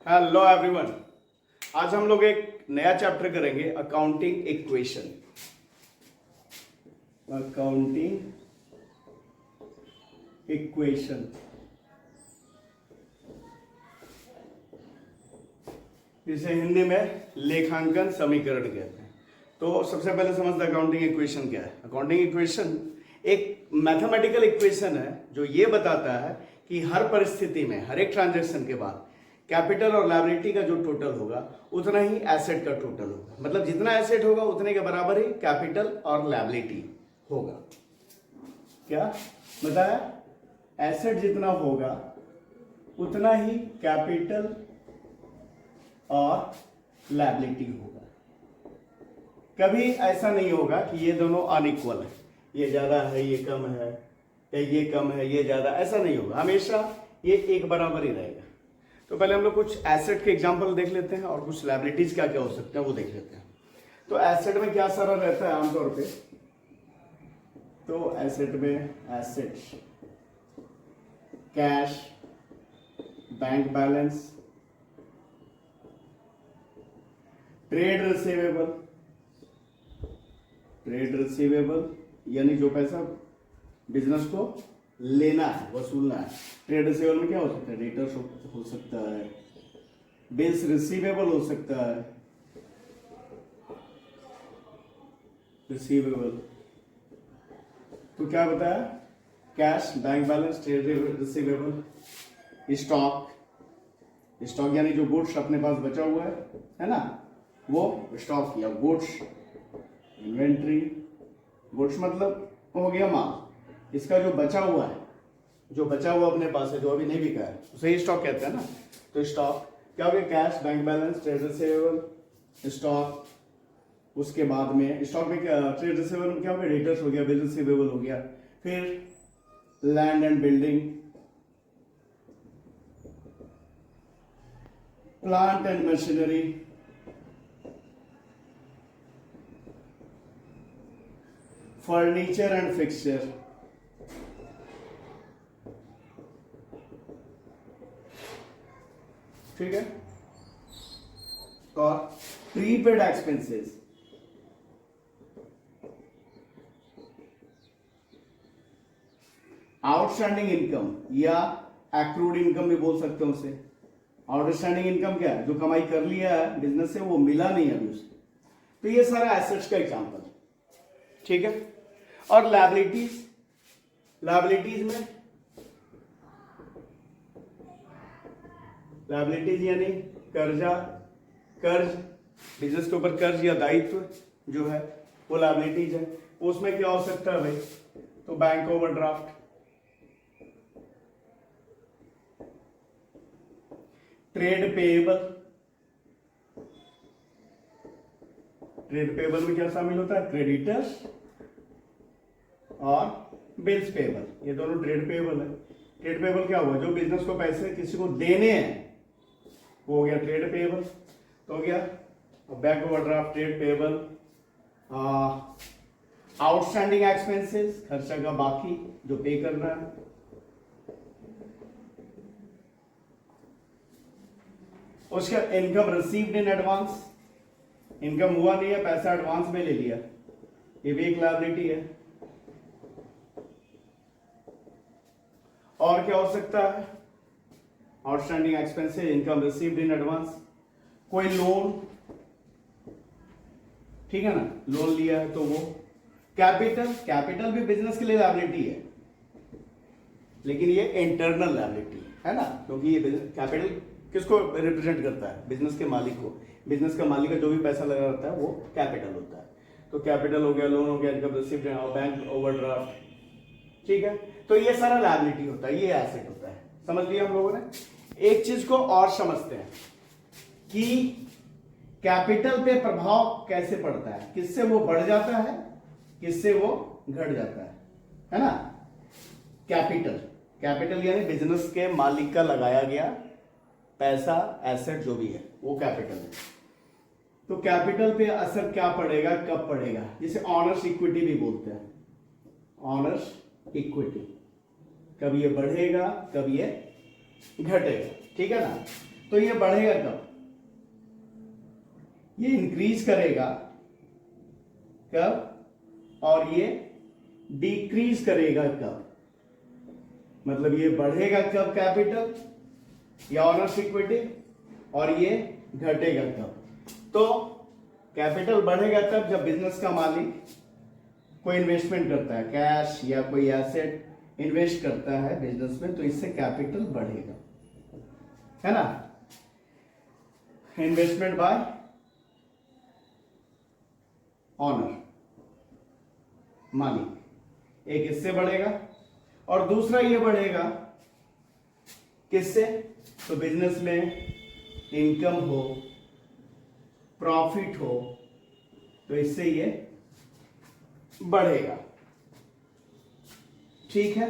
Hello everyone. आज हम लोग एक नया चैप्टर करेंगे, अकाउंटिंग इक्वेशन। अकाउंटिंग इक्वेशन जिसे हिंदी में लेखांकन समीकरण कहते हैं। तो सबसे पहले समझते अकाउंटिंग इक्वेशन क्या है। अकाउंटिंग इक्वेशन एक मैथमेटिकल इक्वेशन है जो ये बताता है कि हर परिस्थिति में, हर एक ट्रांजैक्शन के बाद कैपिटल और लायबिलिटी का जो टोटल होगा उतना ही एसेट का टोटल होगा। मतलब जितना एसेट होगा उतने के बराबर ही कैपिटल और लायबिलिटी होगा। क्या बताया? एसेट जितना होगा उतना ही कैपिटल और लायबिलिटी होगा। कभी ऐसा नहीं होगा कि ये दोनों अनइक्वल है, ये ज्यादा है ये कम है, या ये कम है ये ज्यादा, ऐसा नहीं होगा। हमेशा ये एक बराबर ही रहेगा। तो पहले हम लोग कुछ एसेट के एग्जांपल देख लेते हैं और कुछ लायबिलिटीज क्या क्या हो सकते हैं वो देख लेते हैं। तो एसेट में क्या सारा रहता है आमतौर पे? तो एसेट में asset cash, bank balance, trade receivable, यानी जो पैसा बिजनेस को लेना है, वसूलना है। ट्रेड रिसीवेबल में क्या हो सकता है? डेटर्स हो सकता है, बिल्स रिसीवेबल हो सकता है, रिसीवेबल। तो क्या बताया? Cash, bank balance, trade receivable, stock यानी जो गुड्स अपने पास बचा हुआ है ना, वो स्टॉक या गुड्स। इन्वेंट्री, गुड्स मतलब हो गया माल। इसका जो बचा हुआ है, जो बचा हुआ अपने पास है, जो अभी नहीं बिका है, उसे ही स्टॉक कहते हैं ना। तो स्टॉक क्या हो गया? Cash, bank balance, trade receivable, stock. उसके बाद में स्टॉक में क्या, ट्रेड रिसीवेबल में क्या हो गया? डेटर्स हो गया, बिल रिसीवेबल हो गया। फिर land and building, plant and machinery, furniture and fixture, ठीक है। और प्रीपेड एक्सपेंसेस, आउटस्टैंडिंग इनकम या एक्रूड इनकम भी बोल सकते हो उसे। आउटस्टैंडिंग इनकम क्या है? जो कमाई कर लिया है बिजनेस से, वो मिला नहीं अभी उसे। तो ये सारा एसेट्स का एग्जांपल है, ठीक है। और लायबिलिटीज में लायबिलिटीज यानी कर्ज, बिजनेस के ऊपर कर्ज या दायित्व जो है वो लायबिलिटीज है। उसमें क्या हो सकता है भाई? तो बैंक ओवरड्राफ्ट, ट्रेड पेएबल में क्या शामिल होता है? क्रेडिटर्स और बिल्स पेएबल, ये दोनों ट्रेड पेएबल है। ट्रेड पेएबल क्या हुआ? जो बिजनेस को पैसे किसी को देने हैं वो हो गया ट्रेड पेएबल। तो हो गया bank overdraft, trade payable. Outstanding expenses, खर्चा का बाकी जो पे करना है। उसका income received in advance, income हुआ नहीं है, पैसा एडवांस में ले लिया, ये भी एक लायबिलिटी है। और क्या हो सकता है? Outstanding expenses, income received in advance. कोई लोन, ठीक है ना, लोन लिया है तो वो। कैपिटल भी बिजनेस के लिए लायबिलिटी है, लेकिन ये इंटरनल लायबिलिटी है ना, क्योंकि ये कैपिटल किसको रिप्रेजेंट करता है? बिजनेस के मालिक को। बिजनेस का मालिक का जो भी पैसा लगा रहता है वो कैपिटल होता है। तो कैपिटल हो गया, लोन हो गया, इनकम रिसीव्ड और बैंक ओवरड्राफ्ट, ठीक है। तो ये सारा लायबिलिटी होता है, ये एसेट होता है। समझ लिया हम लोगों ने। एक चीज को और समझते हैं कि कैपिटल पे प्रभाव कैसे पड़ता है, किससे वो बढ़ जाता है, किससे वो घट जाता है ना। कैपिटल यानी बिजनेस के मालिक का लगाया गया पैसा, एसेट जो भी है वो कैपिटल है। तो कैपिटल पे असर क्या पड़ेगा, कब पड़ेगा? जिसे ऑनर्स इक्विटी भी बोलते हैं। ऑनर्स इक्विटी, कब ये बढ़ेगा, कब ये घटेगा, ठीक है ना। तो ये बढ़ेगा कब? ये इंक्रीज करेगा कब और ये डिक्रीज करेगा कब? मतलब ये बढ़ेगा कब कैपिटल या ऑनर्स इक्विटी, और ये घटेगा कब? तो कैपिटल बढ़ेगा तब जब बिजनेस का मालिक कोई इन्वेस्टमेंट करता है, कैश या कोई एसेट इन्वेस्ट करता है बिजनेस में, तो इससे कैपिटल बढ़ेगा, है ना। इन्वेस्टमेंट बाय ऑनर, मालिक, एक इससे बढ़ेगा और दूसरा ये बढ़ेगा किससे? तो बिजनेस में इनकम हो, प्रॉफिट हो, तो इससे ये बढ़ेगा, ठीक है।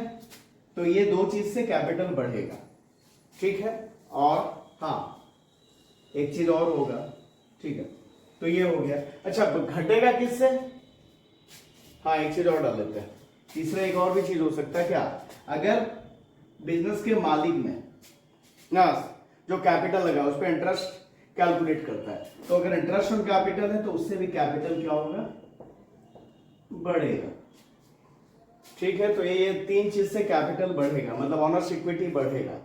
तो ये दो चीज से कैपिटल बढ़ेगा, ठीक है। और हाँ, एक चीज और होगा, ठीक है। तो ये हो गया। अच्छा, घटेगा किससे? हाँ, एक चीज और डाल लेते हैं। तीसरा एक और भी चीज हो सकता है क्या? अगर बिजनेस के मालिक में ना जो कैपिटल लगा उस पर इंटरेस्ट कैलकुलेट करता है, तो अगर इंटरेस्ट ऑन कैपिटल है तो उससे भी कैपिटल क्या होगा? बढ़ेगा, ठीक है। तो ये तीन चीज से कैपिटल बढ़ेगा, मतलब ऑनर्स इक्विटी बढ़ेगा।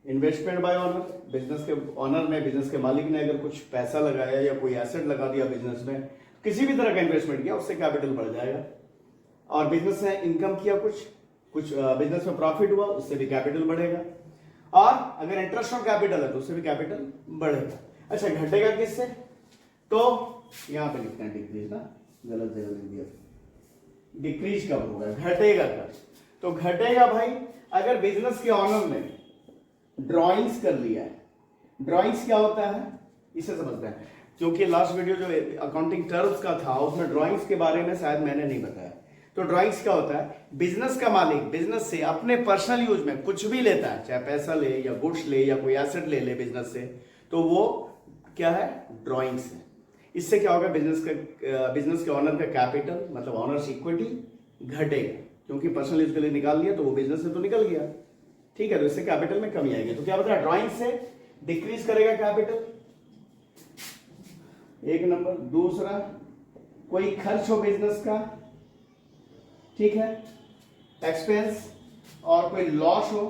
इन्वेस्टमेंट बाय ऑनर, बिजनेस के ऑनर में, बिजनेस के मालिक ने अगर कुछ पैसा लगाया या कोई एसेट लगा दिया बिजनेस में, किसी भी तरह का इन्वेस्टमेंट किया, उससे कैपिटल बढ़ जाएगा। और बिजनेस ने इनकम किया, कुछ बिजनेस में प्रॉफिट हुआ, उससे भी कैपिटल बढ़ेगा। और अगर इंटरेस्ट ऑन कैपिटल है तो उससे भी कैपिटल बढ़ेगा। अच्छा, घटेगा किससे? तो यहां पे लिखते हैं डिक्रीज ना, गलत जगह लिख दिया। डिक्रीज कब होगा? घटेगा कब? तो घटेगा भाई अगर बिजनेस के ऑनर ने ड्रॉइंग्स कर लिया है। ड्रॉइंग्स क्या होता है इसे समझते हैं, क्योंकि लास्ट वीडियो जो अकाउंटिंग टर्म्स का था उसमें ड्रॉइंग्स के बारे में शायद मैंने नहीं बताया। तो ड्रॉइंग्स क्या होता है? बिजनेस का मालिक बिजनेस से अपने पर्सनल यूज में कुछ भी लेता है, चाहे पैसा ले या गुड्स ले या कोई एसेट ले बिजनेस से, तो वो क्या है? ड्रॉइंग्स है। इससे क्या होगा? बिजनेस के ऑनर का कैपिटल मतलब ऑनर्स इक्विटी घटेगा, क्योंकि पर्सनल यूज के लिए निकाल लिया तो वो बिजनेस से तो निकल गया, ठीक है। तो इससे कैपिटल में कमी आएगी। तो क्या बता रहा? ड्रॉइंग से डिक्रीज करेगा कैपिटल, एक नंबर। दूसरा, कोई खर्च हो बिजनेस का, ठीक है, एक्सपेंस, और कोई लॉस हो,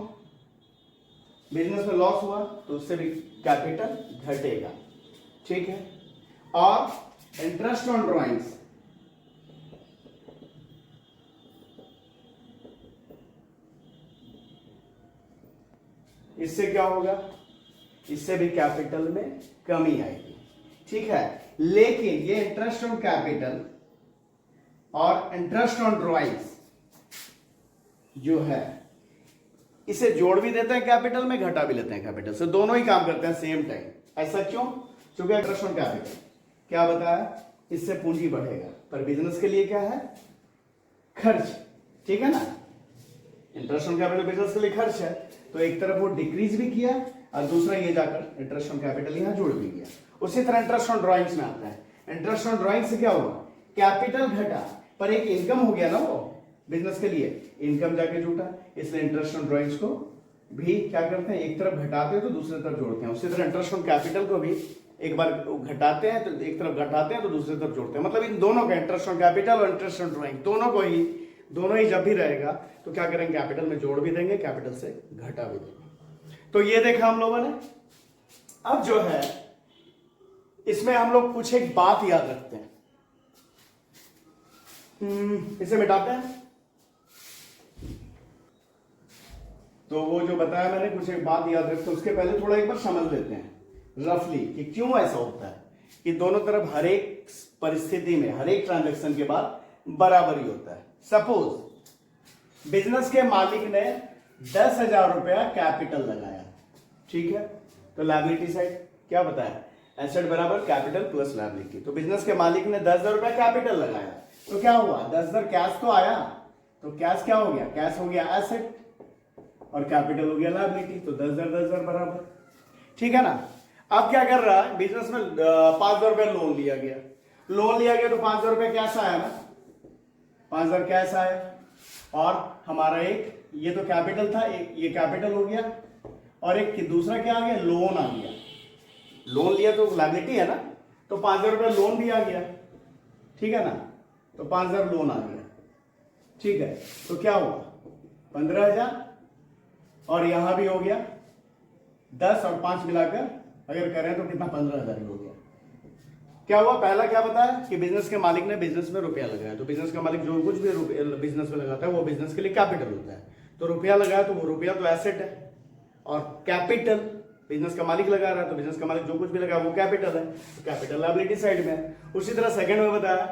बिजनेस में लॉस हुआ तो उससे भी कैपिटल घटेगा, ठीक है। और इंटरेस्ट ऑन ड्रॉइंग्स, इससे क्या होगा? इससे भी कैपिटल में कमी आएगी, ठीक है। लेकिन ये इंटरेस्ट ऑन कैपिटल और इंटरेस्ट ऑन ड्रॉइंग्स जो है, इसे जोड़ भी देते हैं कैपिटल में, घटा भी लेते हैं कैपिटल से, दोनों ही काम करते हैं सेम टाइम। ऐसा क्यों? क्योंकि इंटरेस्ट ऑन कैपिटल क्या बताया? इससे पूंजी बढ़ेगा, पर बिजनेस के लिए क्या है? खर्च, ठीक है ना। इंटरेस्ट ऑन कैपिटल बिजनेस के लिए खर्च है, तो एक तरफ वो डिक्रीज भी किया और दूसरा ये जाकर इंटरेस्ट ऑन कैपिटल यहां जोड़ भी किया। उसी तरह इंटरेस्ट ऑन ड्रॉइंग्स में आता है। इंटरेस्ट ऑन ड्रॉइंग से क्या हुआ? कैपिटल घटा, पर एक इनकम हो गया ना, वो बिजनेस के लिए इनकम जाके जुटा, इसलिए इंटरेस्ट ऑन ड्रॉइंग्स को भी क्या करते हैं? एक तरफ घटाते हैं तो दूसरी तरफ जोड़ते हैं। उसी तरह इंटरेस्ट ऑन कैपिटल को भी एक बार घटाते हैं तो एक तरफ घटाते हैं तो दूसरी तरफ जोड़ते हैं। मतलब इन दोनों का, इंटरेस्ट ऑन कैपिटल और इंटरेस्ट ऑन ड्रॉइंग, दोनों ही जब भी रहेगा तो क्या करेंगे? कैपिटल में जोड़ भी देंगे, कैपिटल से घटा भी देंगे। तो ये देखा हम लोगों ने। अब जो है इसमें हम लोग कुछ एक बात याद रखते हैं, इसे मिटाते हैं। तो वो जो बताया मैंने, कुछ एक बात याद रखते हैं, उसके पहले थोड़ा एक बार समझ लेते हैं रफली कि क्यों ऐसा होता है कि दोनों तरफ हर एक परिस्थिति में, हर एक ट्रांजैक्शन के बाद बराबर ही होता है। सपोज बिजनेस के मालिक ने 10,000 रुपया कैपिटल लगाया, ठीक है। तो लायबिलिटी साइड क्या बताया? एसेट बराबर कैपिटल प्लस लायबिलिटी। तो बिजनेस के मालिक ने 10,000 रुपया कैपिटल लगाया, तो क्या हुआ? 10,000 कैश तो आया, तो कैश क्या हो गया? कैश हो गया एसेट और कैपिटल हो गया लायबिलिटी। तो 10,000 बराबर, ठीक है ना। अब क्या कर रहा है? बिजनेस में 5,000 रुपया लोन लिया गया तो 5,000 रुपया कैश आया ना, 5,000 कैश आया। और हमारा एक ये तो कैपिटल था, एक ये कैपिटल हो गया, और एक दूसरा क्या आ गया? लोन आ गया। लोन लिया तो लायबिलिटी है ना, तो 5,000 रुपये लोन भी आ गया, ठीक है ना, तो 5,000 लोन आ गया, ठीक है। तो क्या हुआ 15,000 और यहां भी हो गया 10 और 5 मिलाकर अगर करें तो कितना 15,000 हो गया। क्या हुआ, पहला क्या बताया कि बिजनेस के मालिक ने बिजनेस में रुपया लगाया, तो बिजनेस का मालिक जो कुछ भी बिजनेस में लगाता है वो बिजनेस के लिए कैपिटल होता है, तो रुपया लगाया तो वो रुपया तो एसेट है, और कैपिटल बिजनेस का मालिक लगा रहा है, तो बिजनेस का मालिक जो कुछ भी लगा वो कैपिटल है, तो कैपिटल लायबिलिटी साइड में है। उसी तरह सेकंड में बताया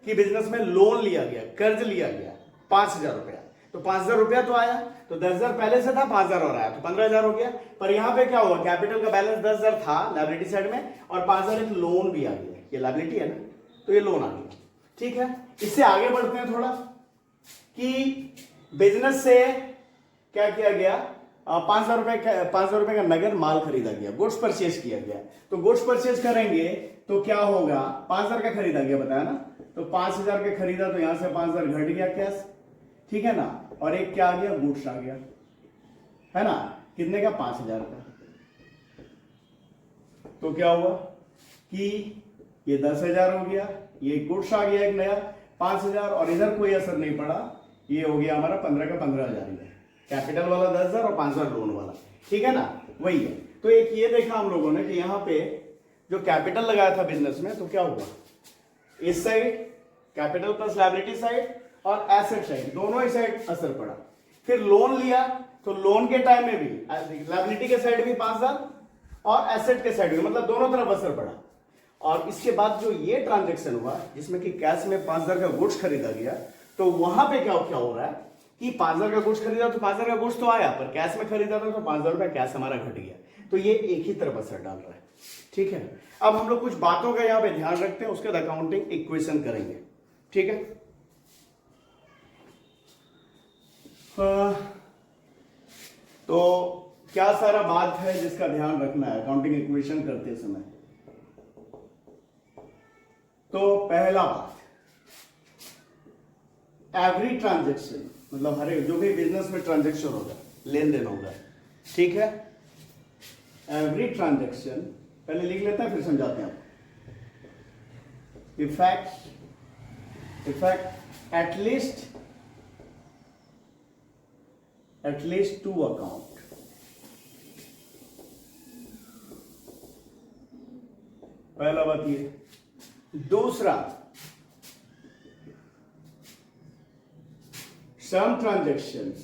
कि बिजनेस में लोन लिया गया, कर्ज लिया गया 5,000 रुपया, तो 5,000 रुपया तो आया, तो 10,000 पहले से था, 5,000 और आया तो 15,000 हो गया। पर यहां पे क्या हुआ, कैपिटल का बैलेंस 10,000 था लायबिलिटी साइड में, और 5,000 एक लोन भी आ गया, ये लायबिलिटी है ना, तो ये लोन आ गया, ठीक है। इससे आगे बढ़ते हैं थोड़ा कि बिजनेस से क्या किया गया, 5,000 रुपए का नगद माल खरीदा गया, गुड्स परचेज किया गया, तो गुड्स परचेज करेंगे तो क्या होगा, 5,000 का खरीदा गया बताया ना, तो 5,000 का खरीदा तो यहां से 5,000 घट गया कैश, ठीक है ना, और एक क्या आ गया, गुड्स आ गया, है ना, कितने का 5,000 का। तो क्या हुआ कि ये 10,000 हो गया, ये गुड्स आ गया एक नया 5,000, और इधर कोई असर नहीं पड़ा, ये हो गया हमारा 15 का 15,000 ही है, कैपिटल वाला 10,000 और 5,000 लोन वाला, ठीक है ना, वही है। तो एक ये देखा हम लोगों ने कि यहां पे जो कैपिटल लगाया था बिजनेस में, तो क्या हुआ, इस side capital plus liability side और एसेट साइड दोनों ही साइड असर पड़ा। फिर लोन लिया तो लोन के टाइम में भी लायबिलिटी के साइड भी 5,000 और एसेट के साइड भी, मतलब दोनों तरफ असर पड़ा। और इसके बाद जो ये ट्रांजेक्शन हुआ जिसमें कि कैश में 5,000 का गुड्स खरीदा गया, तो वहां पे क्या हो रहा है कि 5,000 का गुड्स खरीदा तो 5,000 का गुड्स तो आया, पर कैश में खरीदा था तो 5,000 रुपया कैश हमारा घट गया, तो ये एक ही तरफ असर डाल रहा है, ठीक है। अब हम लोग कुछ बातों का यहां पे ध्यान रखते हैं, उसके बाद अकाउंटिंग इक्वेशन करेंगे, ठीक है। तो क्या सारा बात है जिसका ध्यान रखना है अकाउंटिंग इक्वेशन करते समय। तो पहला बात, एवरी ट्रांजेक्शन, मतलब हर जो भी बिजनेस में ट्रांजेक्शन होगा, लेन देन होगा, ठीक है, एवरी ट्रांजेक्शन, पहले लिख लेते हैं फिर समझाते हैं आपको। इफेक्ट at least 2 अकाउंट, पहला बात ये। दूसरा, some transactions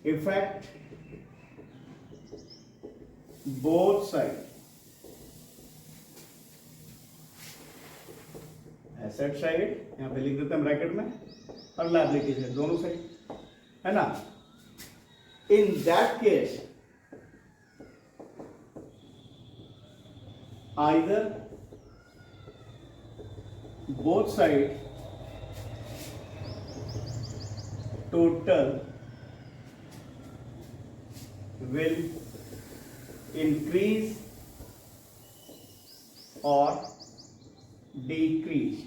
affect both sides, asset side यहां पे लिख देते हैं ब्रैकेट में, और लायबिलिटी साइड, दोनों साइड, है ना। इन that case either both side total will increase or decrease,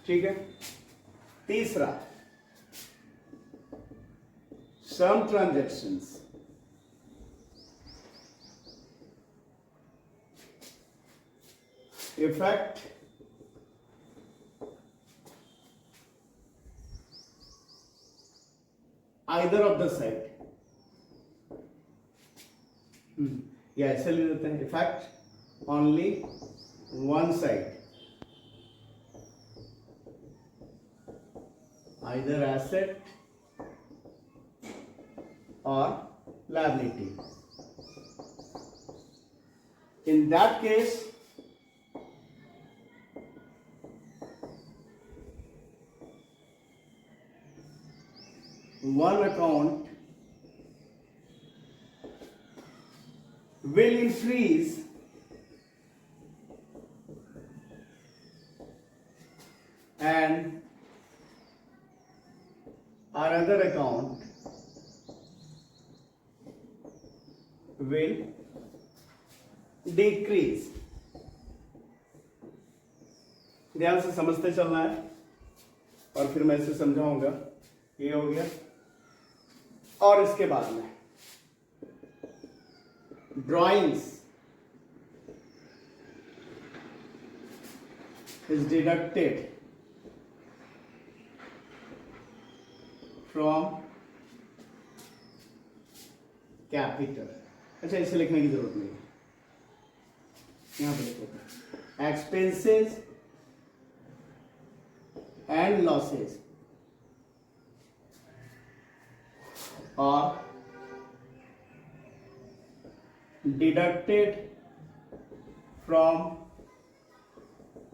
ठीक है। तीसरा, some transactions affect either of the side, या ऐसे ले लेते हैं, effect only one side, either asset or liability. In that case, one account will increase and another account will decrease. ध्यान से समझते चलना है। और फिर मैं इसे समझाऊंगा। ये हो गया, और इसके बाद में drawings is deducted from capital। अच्छा, इसे लिखने की जरूरत नहीं है, यहां पर लिखो expenses and losses are deducted from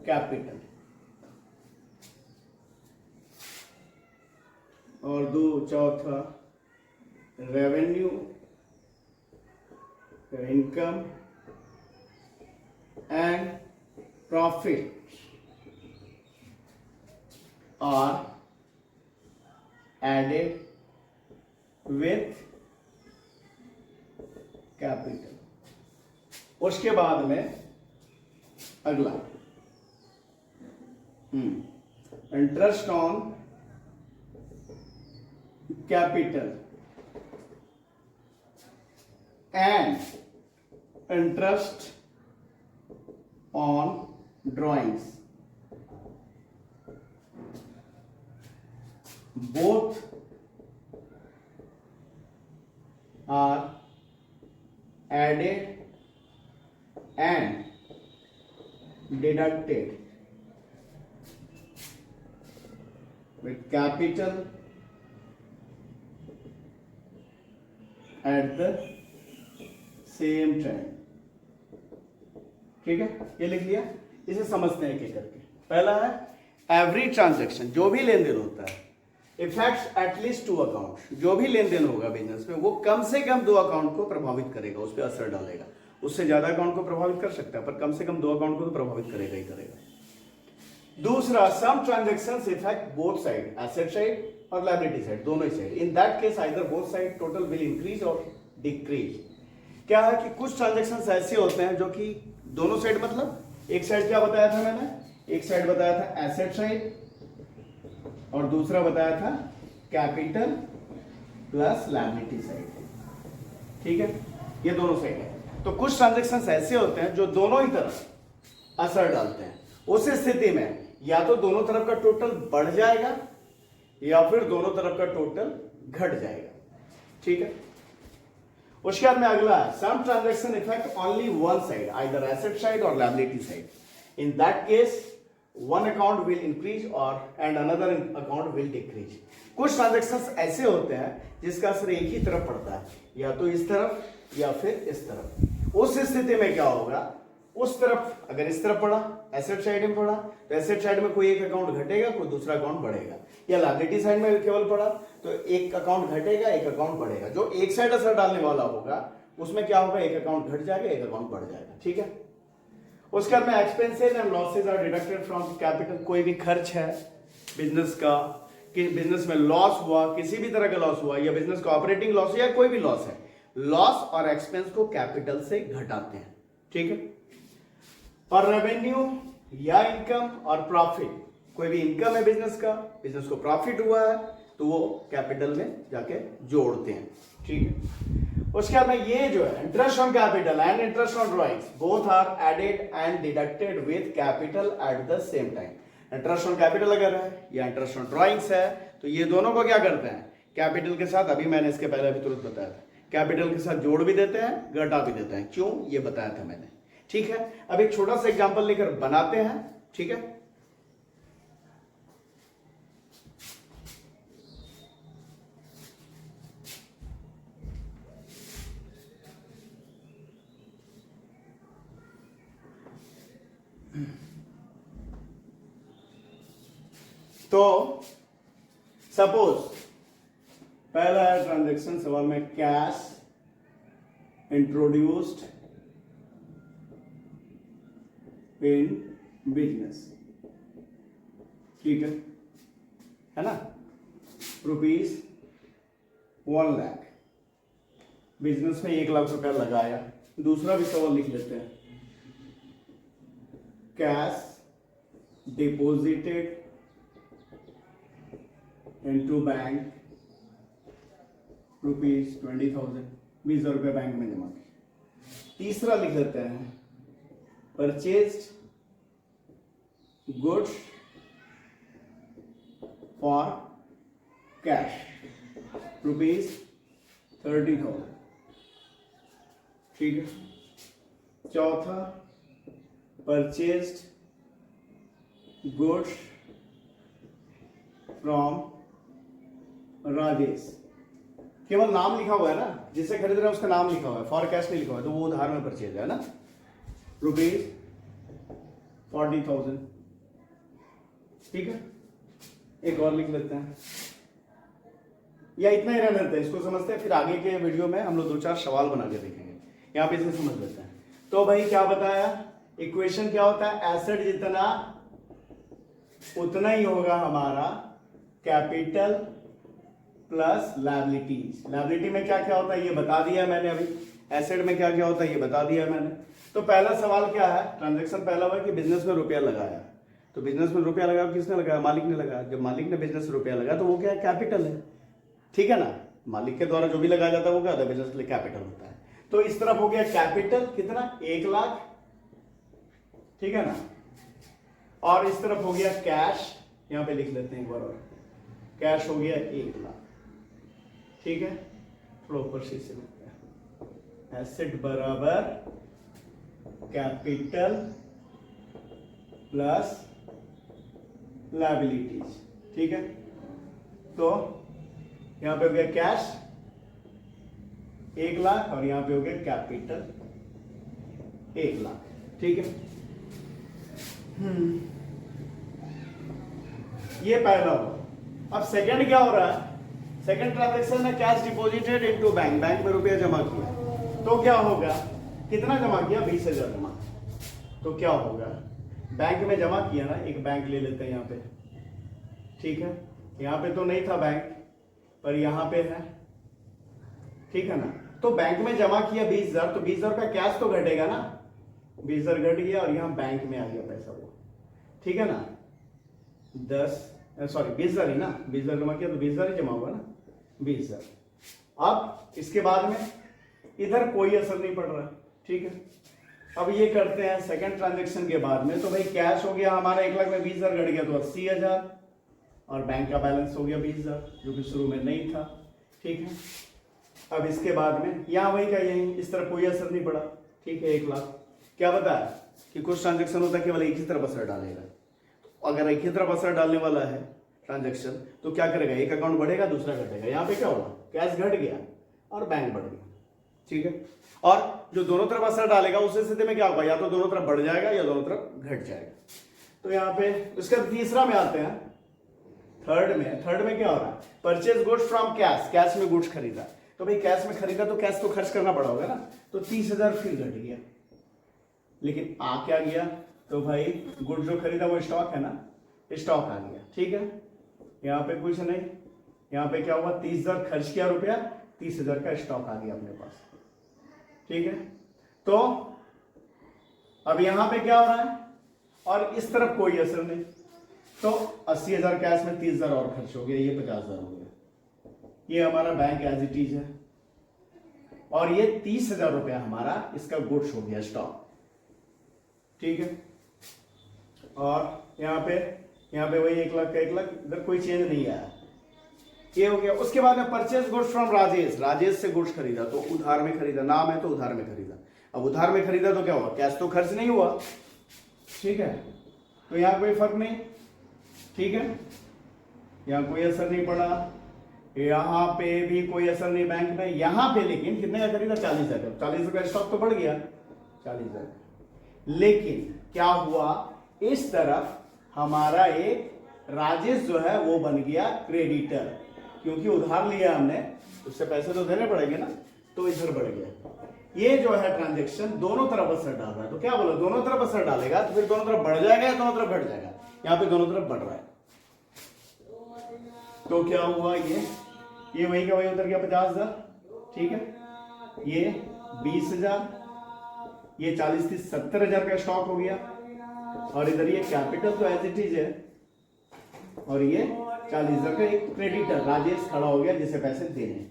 capital। और दो चौथा revenue, income and profit are added with capital. उसके बाद में अगला interest on capital and interest on drawings, both are added and deducted with capital at the same time। ठीक है, ये लिख लिया। इसे समझते हैं एक करके। पहला है एवरी ट्रांजैक्शन, जो भी लेन देन होता है, इफेक्ट्स एटलीस्ट टू अकाउंट, जो भी लेन देन होगा बिजनेस में वो कम से कम दो अकाउंट को प्रभावित करेगा, उस पर असर डालेगा। उससे ज्यादा अकाउंट को प्रभावित कर सकता है, पर कम से कम दो अकाउंट को तो प्रभावित करेगा ही करेगा। दूसरा, some transactions affect both side, asset side और लायबिलिटी साइड, दोनों ही side. In that case either both side total will increase और डिक्रीज। क्या है कि कुछ ट्रांजैक्शंस ऐसे होते हैं जो कि दोनों साइड, मतलब एक साइड क्या बताया था मैंने, एक साइड बताया था एसेट साइड और दूसरा बताया था कैपिटल प्लस लायबिलिटी साइड। ठीक है, ये दोनों साइड है। तो कुछ ट्रांजैक्शंस ऐसे होते हैं जो दोनों ही तरफ असर डालते हैं। उस स्थिति में या तो दोनों तरफ का टोटल बढ़ जाएगा या फिर दोनों तरफ का टोटल घट जाएगा। ठीक है, उसके बाद में अगला है some transaction affect only one side, either asset side और liability side. In that case one account will increase और and another account will decrease. कुछ ट्रांजैक्शंस ऐसे होते हैं जिसका असर एक ही तरफ पड़ता है, या तो इस तरफ या फिर इस तरफ। उस स्थिति में क्या होगा, उस तरफ अगर इस तरफ पड़ा, एसेट साइड में पड़ा, तो एसेट साइड में कोई एक अकाउंट घटेगा, कोई दूसरा अकाउंट बढ़ेगा। या लायबिलिटी साइड में केवल पड़ा तो एक अकाउंट घटेगा, एक अकाउंट बढ़ेगा। जो एक साइड असर डालने वाला होगा उसमें क्या होगा, एक अकाउंट घट जाएगा, एक अकाउंट बढ़ जाएगा। ठीक है, उसके बाद में expenses and losses are deducted from capital. कोई भी खर्च है बिजनेस का, कि बिजनेस में लॉस हुआ, किसी भी तरह का लॉस हुआ, या बिजनेस का ऑपरेटिंग लॉस या कोई भी लॉस है, लॉस और एक्सपेंस को कैपिटल से घटाते हैं। ठीक है, और रेवेन्यू या इनकम और प्रॉफिट, कोई भी इनकम है बिजनेस का, बिजनेस को प्रॉफिट हुआ है तो वो कैपिटल में जाके जोड़ते हैं। ठीक है, उसके बाद में ये जो है interest on capital and interest on drawings both are added and deducted with capital at the same time. Interest on capital अगर है या इंटरेस्ट ऑन ड्राइंग्स है तो ये दोनों को क्या करते हैं, कैपिटल के साथ, अभी मैंने इसके पहले अभी तुरंत बताया था, कैपिटल के साथ जोड़ भी देते हैं, घटा भी देते हैं। क्यों, ये बताया था मैंने। ठीक है, अब एक छोटा सा एग्जांपल लेकर बनाते हैं। ठीक है, तो सपोज पहला है ट्रांजैक्शन सवाल में, कैश इंट्रोड्यूस्ड इन बिजनेस। ठीक है ना, रुपीज 1 लाख, बिजनेस में 1 लाख रुपया लगाया। दूसरा भी सवाल लिख लेते हैं, cash deposited into bank rupees 20,000, 20,000 रुपये बैंक में जमा किए। तीसरा लिख लेते हैं purchased goods for cash rupees 30,000, ठीक है। चौथा परचेज्ड गुड्स फ्रॉम राजेश, केवल नाम लिखा हुआ है ना, जिससे खरीद रहे हैं उसका नाम लिखा हुआ है, फॉर कैश नहीं लिखा हुआ है, तो वो उधार में परचेज है ना, रुपीज 40,000, ठीक है। एक और लिख लेते हैं, या इतना ही रहने देते हैं, इसको समझते हैं, फिर आगे के वीडियो में हम लोग 2-4 सवाल बना के देखेंगे। यहाँ पे इसे समझ लेते हैं। तो भाई क्या बताया, इक्वेशन क्या होता है, एसेट जितना उतना ही होगा हमारा कैपिटल प्लस लायबिलिटीज। लायबिलिटी में क्या क्या होता है ये बता दिया है मैंने अभी, एसेट में क्या क्या होता है ये बता दिया है मैंने। तो पहला सवाल क्या है, ट्रांजैक्शन पहला हुआ कि बिजनेस में रुपया लगाया, तो बिजनेस में रुपया लगाया किसने लगाया, मालिक ने लगाया। जब मालिक ने बिजनेस में रुपया लगाया तो वो क्या है, कैपिटल है, ठीक है ना। मालिक के द्वारा जो भी लगाया जाता है वो क्या होता है, बिजनेस के लिए कैपिटल होता है। तो इस तरफ हो गया कैपिटल कितना, 1 लाख, ठीक है ना। और इस तरफ हो गया कैश, यहां पे लिख लेते हैं एक बार और, कैश हो गया 1 लाख, ठीक है। प्रॉपर से लिखते हैं, एसेट बराबर कैपिटल प्लस लायबिलिटीज, ठीक है। तो यहां पे हो गया कैश 1 लाख और यहां पे हो गया कैपिटल 1 लाख, ठीक है। ये पहला हुआ। अब सेकंड क्या हो रहा है, सेकंड ट्रांजैक्शन है cash deposited into bank, bank में रुपया जमा किया, तो क्या होगा, कितना जमा किया, 20,000 जमा। तो क्या होगा, बैंक में जमा किया ना, एक बैंक ले लेते हैं यहाँ पे, ठीक है। यहाँ पे तो नहीं था बैंक, पर यहाँ पे है, ठीक है ना। तो बैंक में जमा किया 20,000, तो 20,000 का कैश तो घटेगा ना, 20,000 घट गया और यहाँ बैंक में आ गया पैसा वो, ठीक है ना। 20,000 ही ना, 20,000 जमा किया तो 20,000 ही जमा होगा ना, 20,000। अब इसके बाद में इधर कोई असर नहीं पड़ रहा, ठीक है। अब ये करते हैं सेकंड ट्रांजैक्शन के बाद में, तो भाई कैश हो गया हमारा 1 लाख में 20,000 घट गया तो 80,000, और बैंक का बैलेंस हो गया 20,000 जो कि शुरू में नहीं था, ठीक है। अब इसके बाद में यहाँ वही का यही, इस तरफ कोई असर नहीं पड़ा, ठीक है। 1 लाख क्या बताया कि कुछ ट्रांजैक्शन होता है केवल एक ही तरफ असर डालेगा, तो अगर एक ही तरफ असर डालने वाला है ट्रांजैक्शन तो क्या करेगा, एक अकाउंट बढ़ेगा दूसरा घटेगा। यहाँ पे क्या होगा, कैश घट गया और बैंक बढ़ गया, ठीक है। और जो दोनों तरफ असर डालेगा उस स्थिति में क्या होगा, या तो दोनों तरफ बढ़ जाएगा या दोनों तरफ घट जाएगा। तो यहाँ पे उसका तीसरा में आते हैं, थर्ड में क्या हो रहा है, purchase goods from cash, cash में गुड्स खरीदा, तो भाई कैश में खरीदा तो कैश तो खर्च करना पड़ा होगा ना, तो 30,000 फिर घट गया। लेकिन आ क्या गया, तो भाई गुड्स जो खरीदा वो स्टॉक है ना, स्टॉक आ गया, ठीक है। यहाँ पे कुछ नहीं, यहाँ पे क्या हुआ, 30,000 खर्च किया रुपया, 30,000 का स्टॉक आ गया अपने पास, ठीक है। तो अब यहां पे क्या हो रहा है, और इस तरफ कोई असर नहीं, तो 80,000 कैश में 30,000 और खर्च हो गया, ये 50,000 हो गया। ये हमारा बैंक एज इट इज है, और ये 30,000 रुपया हमारा इसका गुड्स हो गया, स्टॉक, ठीक है। और यहाँ पे वही 1 लाख का 1 लाख, इधर कोई चेंज नहीं आया, ये हो गया। उसके बाद में purchase goods from Rajesh, Rajesh से गुड्स खरीदा, तो उधार में खरीदा, नाम है तो उधार में खरीदा। अब उधार में खरीदा तो क्या हुआ, कैश तो खर्च नहीं हुआ, ठीक है। तो यहाँ कोई फर्क नहीं, ठीक है, यहाँ कोई असर नहीं पड़ा, यहाँ पे भी कोई असर नहीं बैंक में। यहाँ पे लेकिन कितने का खरीदा, 40,000, 40,000 का स्टॉक तो बढ़ गया 40,000। लेकिन क्या हुआ, इस तरफ हमारा एक राजेश जो है वो बन गया क्रेडिटर, क्योंकि उधार लिया हमने, उससे पैसे तो देने पड़ेंगे ना, तो इधर बढ़ गया। ये जो है ट्रांजैक्शन दोनों तरफ असर डाल रहा है, तो क्या बोला, दोनों तरफ असर डालेगा तो फिर दोनों तरफ बढ़ जाएगा या दोनों तरफ घट जाएगा, यहाँ पे दोनों तरफ बढ़ रहा है। तो क्या हुआ, ये वही का वही उतर गया 50,000, ठीक है। ये 20,000, ये 40 30 70,000 का स्टॉक हो गया, और इधर ये कैपिटल तो एज इट इज है, और ये 40,000 का एक क्रेडिटर राजेश खड़ा हो गया जिसे पैसे देने हैं।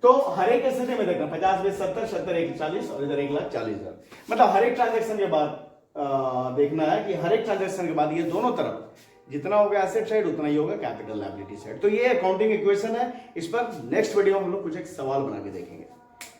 तो हर एक स्थिति में देखना 50 में 70, 70 1 40 और इधर 1,40,000, मतलब हर एक ट्रांजेक्शन के बाद देखना है कि हर एक ट्रांजेक्शन के बाद ये दोनों तरफ जितना होगा एसेट साइड उतना ही होगा कैपिटल लायबिलिटी साइड। तो ये अकाउंटिंग इक्वेशन है, इस पर नेक्स्ट वीडियो में हम लोग कुछ एक सवाल बना के देखेंगे।